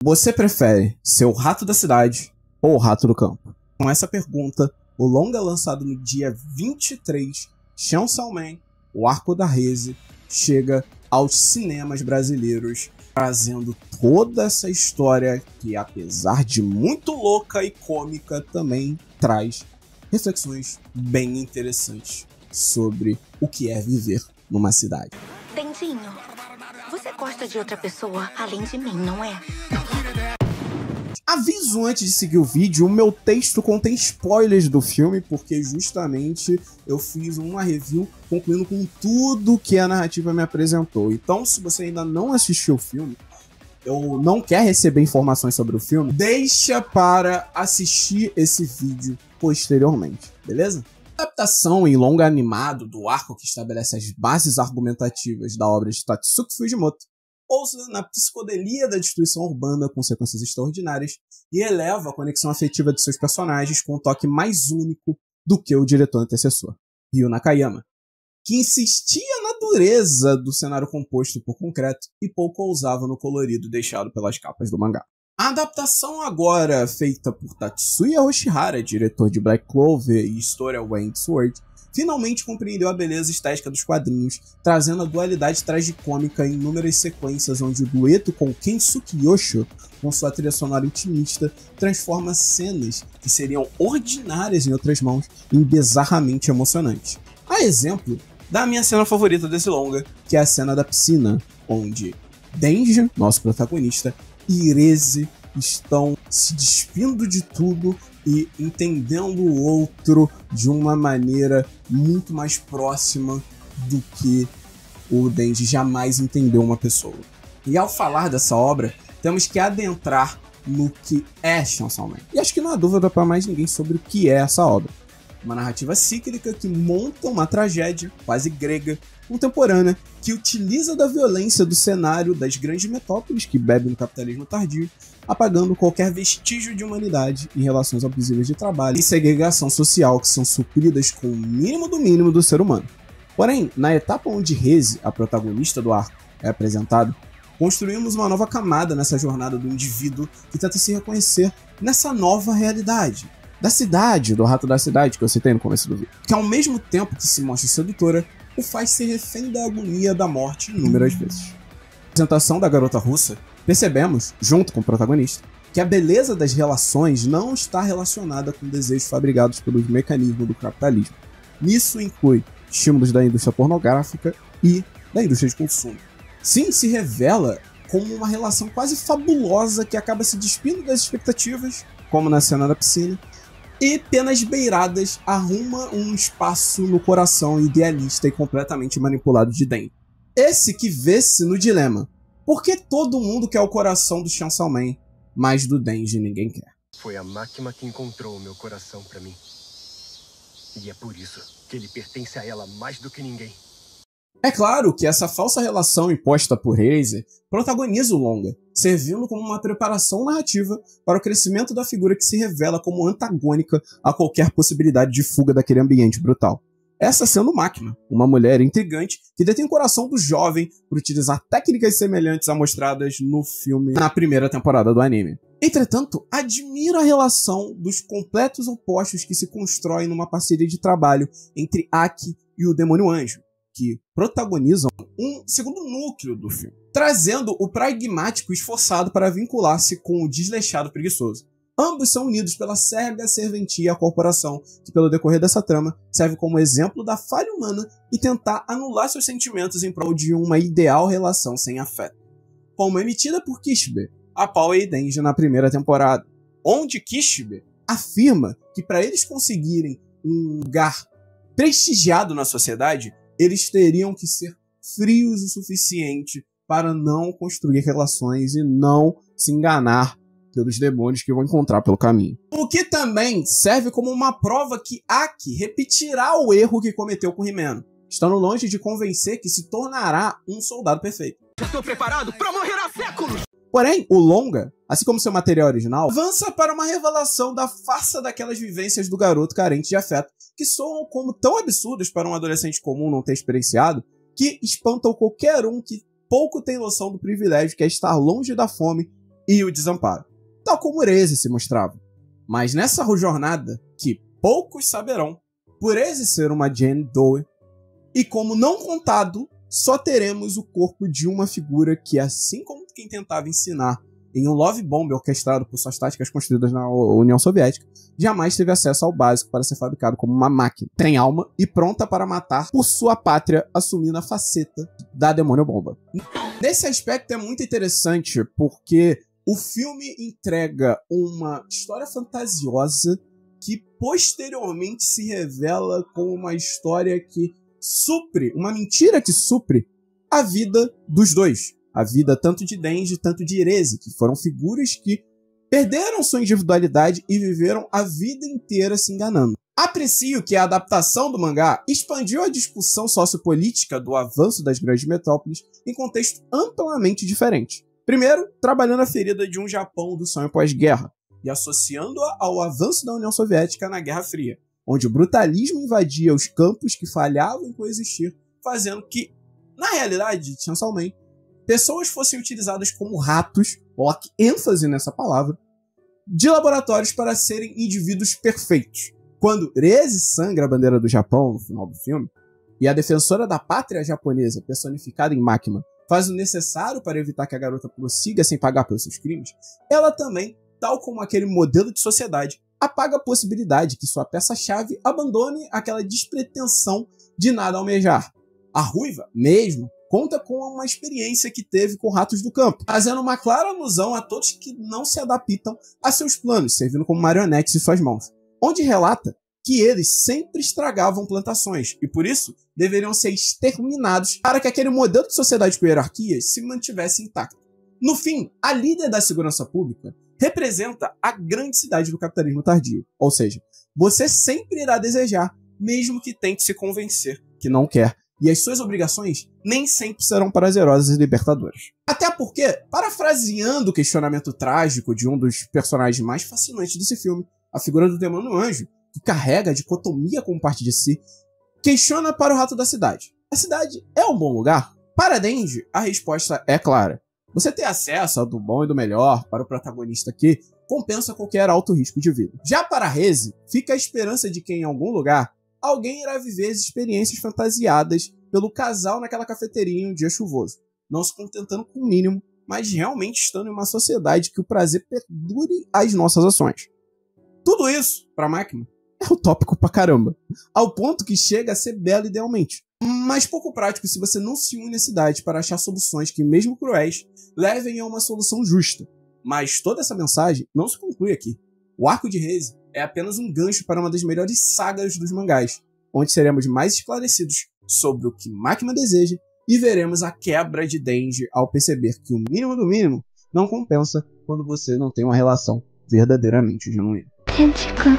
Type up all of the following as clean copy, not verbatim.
Você prefere ser o rato da cidade ou o rato do campo? Com essa pergunta, o longa lançado no dia 23, Chainsaw Man, o Arco da Reze, chega aos cinemas brasileiros, trazendo toda essa história que, apesar de muito louca e cômica, também traz reflexões bem interessantes sobre o que é viver numa cidade. Dendinho, você gosta de outra pessoa além de mim, não é? Aviso antes de seguir o vídeo, o meu texto contém spoilers do filme, porque justamente eu fiz uma review concluindo com tudo que a narrativa me apresentou. Então, se você ainda não assistiu o filme, ou não quer receber informações sobre o filme, deixa para assistir esse vídeo posteriormente, beleza? A adaptação em longa animado do arco que estabelece as bases argumentativas da obra de Tatsuki Fujimoto pousa na psicodelia da destruição urbana com sequências extraordinárias e eleva a conexão afetiva de seus personagens com um toque mais único do que o diretor antecessor, Ryo Nakayama, que insistia na dureza do cenário composto por concreto e pouco ousava no colorido deixado pelas capas do mangá. A adaptação agora feita por Tatsuya Hoshihara, diretor de Black Clover e Story of Winged Sword, finalmente compreendeu a beleza estética dos quadrinhos, trazendo a dualidade tragicômica em inúmeras sequências onde o dueto com Kensuke Yosho, com sua trilha sonora intimista, transforma cenas que seriam ordinárias em outras mãos em bizarramente emocionantes. A exemplo da minha cena favorita desse longa, que é a cena da piscina, onde Denji, nosso protagonista, e Ireze estão se despindo de tudo e entendendo o outro de uma maneira muito mais próxima do que o Denji jamais entendeu uma pessoa. E ao falar dessa obra, temos que adentrar no que é Chainsaw Man. E acho que não há dúvida para mais ninguém sobre o que é essa obra. Uma narrativa cíclica que monta uma tragédia, quase grega, contemporânea, que utiliza da violência do cenário das grandes metrópoles que bebem no capitalismo tardio, apagando qualquer vestígio de humanidade em relações abusivas de trabalho e segregação social que são supridas com o mínimo do ser humano. Porém, na etapa onde Reze, a protagonista do arco, é apresentada, construímos uma nova camada nessa jornada do indivíduo que tenta se reconhecer nessa nova realidade. Da cidade, do rato da cidade que eu citei no começo do vídeo, que ao mesmo tempo que se mostra sedutora, o faz ser refém da agonia da morte inúmeras vezes. Na apresentação da garota russa, percebemos, junto com o protagonista, que a beleza das relações não está relacionada com desejos fabricados pelos mecanismos do capitalismo. Nisso inclui estímulos da indústria pornográfica e da indústria de consumo. Sim, se revela como uma relação quase fabulosa que acaba se despindo das expectativas, como na cena da piscina, e penas beiradas arruma um espaço no coração idealista e completamente manipulado de dentro. Esse que vê-se no dilema. Por que todo mundo quer o coração do Chainsaw Man, mas do Denji ninguém quer? Foi a máquina que encontrou o meu coração pra mim. E é por isso que ele pertence a ela mais do que ninguém. É claro que essa falsa relação imposta por Reze protagoniza o longa, servindo como uma preparação narrativa para o crescimento da figura que se revela como antagônica a qualquer possibilidade de fuga daquele ambiente brutal. Essa sendo Máquina, uma mulher intrigante que detém o coração do jovem por utilizar técnicas semelhantes a mostradas no filme na primeira temporada do anime. Entretanto, admiro a relação dos completos opostos que se constroem numa parceria de trabalho entre Aki e o Demônio Anjo, que protagonizam um segundo núcleo do filme, trazendo o pragmático esforçado para vincular-se com o desleixado preguiçoso. Ambos são unidos pela cega serventia à corporação, que pelo decorrer dessa trama serve como exemplo da falha humana e tentar anular seus sentimentos em prol de uma ideal relação sem afeto. Como emitida por Kishibe, a Paul e Denji na primeira temporada, onde Kishibe afirma que para eles conseguirem um lugar prestigiado na sociedade, eles teriam que ser frios o suficiente para não construir relações e não se enganar pelos demônios que vão encontrar pelo caminho. O que também serve como uma prova que Aki repetirá o erro que cometeu com Himeno, estando longe de convencer que se tornará um soldado perfeito. Já estou preparado para morrer há séculos! Porém, o longa, assim como seu material original, avança para uma revelação da farsa daquelas vivências do garoto carente de afeto, que soam como tão absurdas para um adolescente comum não ter experienciado, que espantam qualquer um que pouco tem noção do privilégio que é estar longe da fome e o desamparo, tal como Ereze se mostrava. Mas nessa jornada, que poucos saberão, por Ereze ser uma Jane Doe, e como não contado, só teremos o corpo de uma figura que, assim como quem tentava ensinar em um love bomb orquestrado por suas táticas construídas na União Soviética, jamais teve acesso ao básico para ser fabricado como uma máquina. Tem alma e pronta para matar por sua pátria, assumindo a faceta da demônio bomba. Nesse aspecto é muito interessante, porque o filme entrega uma história fantasiosa que posteriormente se revela como uma história que supre, uma mentira que supre a vida dos dois. A vida tanto de Denji, tanto de Ereze, que foram figuras que perderam sua individualidade e viveram a vida inteira se enganando. Aprecio que a adaptação do mangá expandiu a discussão sociopolítica do avanço das grandes metrópoles em contexto amplamente diferente. Primeiro, trabalhando a ferida de um Japão do sonho pós-guerra e associando-a ao avanço da União Soviética na Guerra Fria, onde o brutalismo invadia os campos que falhavam em coexistir, fazendo que, na realidade, Chainsaw Man, pessoas fossem utilizadas como ratos, coloque ênfase nessa palavra, de laboratórios para serem indivíduos perfeitos. Quando Ereze sangra a bandeira do Japão no final do filme, e a defensora da pátria japonesa, personificada em Makima, faz o necessário para evitar que a garota prossiga sem pagar pelos seus crimes, ela também, tal como aquele modelo de sociedade, apaga a possibilidade que sua peça-chave abandone aquela despretensão de nada almejar. A ruiva, mesmo, conta com uma experiência que teve com ratos do campo, fazendo uma clara alusão a todos que não se adaptam a seus planos, servindo como marionetes em suas mãos, onde relata que eles sempre estragavam plantações e, por isso, deveriam ser exterminados para que aquele modelo de sociedade com hierarquias se mantivesse intacto. No fim, a líder da segurança pública representa a grande cidade do capitalismo tardio, ou seja, você sempre irá desejar, mesmo que tente se convencer que não quer, e as suas obrigações nem sempre serão prazerosas e libertadoras. Até porque, parafraseando o questionamento trágico de um dos personagens mais fascinantes desse filme, a figura do demônio anjo, que carrega a dicotomia como parte de si, questiona para o rato da cidade: a cidade é um bom lugar? Para Denji, a resposta é clara. Você ter acesso ao do bom e do melhor para o protagonista aqui compensa qualquer alto risco de vida. Já para Ereze, fica a esperança de que em algum lugar alguém irá viver as experiências fantasiadas pelo casal naquela cafeteria em um dia chuvoso, não se contentando com o mínimo, mas realmente estando em uma sociedade que o prazer perdure as nossas ações. Tudo isso, para Makima, é utópico pra caramba, ao ponto que chega a ser belo idealmente, mas pouco prático se você não se une à cidade para achar soluções que, mesmo cruéis, levem a uma solução justa. Mas toda essa mensagem não se conclui aqui. O arco de Ereze é apenas um gancho para uma das melhores sagas dos mangás, onde seremos mais esclarecidos sobre o que Makima deseja e veremos a quebra de Denji ao perceber que o mínimo do mínimo não compensa quando você não tem uma relação verdadeiramente genuína. Denji-kun,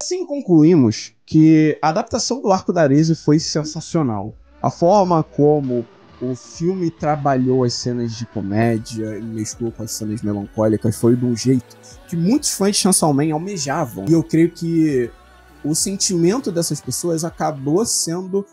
Assim concluímos que a adaptação do arco da Ereze foi sensacional. A forma como o filme trabalhou as cenas de comédia e mesclou com as cenas melancólicas foi de um jeito que muitos fãs de Chainsaw Man almejavam. E eu creio que o sentimento dessas pessoas acabou sendo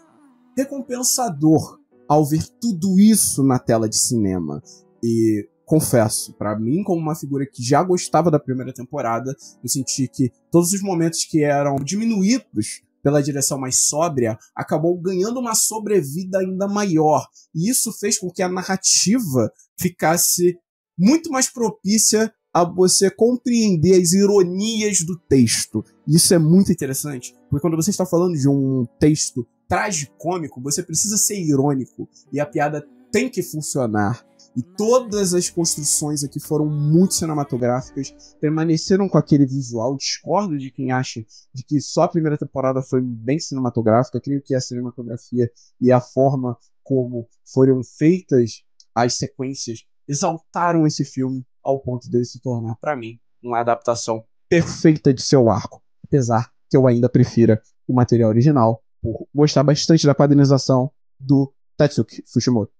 recompensador ao ver tudo isso na tela de cinema. E confesso, pra mim, como uma figura que já gostava da primeira temporada, eu senti que todos os momentos que eram diminuídos pela direção mais sóbria, acabou ganhando uma sobrevida ainda maior. E isso fez com que a narrativa ficasse muito mais propícia a você compreender as ironias do texto. Isso é muito interessante, porque quando você está falando de um texto tragicômico, você precisa ser irônico, e a piada tem que funcionar. E todas as construções aqui foram muito cinematográficas, permaneceram com aquele visual. Discordo de quem acha de que só a primeira temporada foi bem cinematográfica. Creio que a cinematografia e a forma como foram feitas as sequências exaltaram esse filme ao ponto dele se tornar, para mim, uma adaptação perfeita de seu arco. Apesar que eu ainda prefira o material original, por gostar bastante da quadrinização do Tatsuki Fushimoto.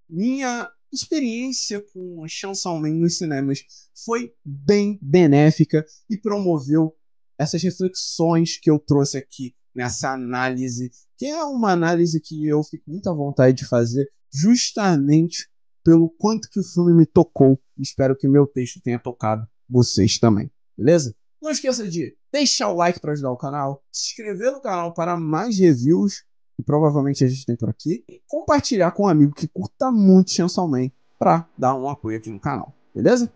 Minha experiência com Chainsaw Man nos cinemas foi bem benéfica e promoveu essas reflexões que eu trouxe aqui nessa análise, que é uma análise que eu fico com muita vontade de fazer, justamente pelo quanto que o filme me tocou. Espero que o meu texto tenha tocado vocês também, beleza? Não esqueça de deixar o like para ajudar o canal, se inscrever no canal para mais reviews, que provavelmente a gente tem por aqui, e compartilhar com um amigo que curta muito Chainsaw Man para dar um apoio aqui no canal, beleza?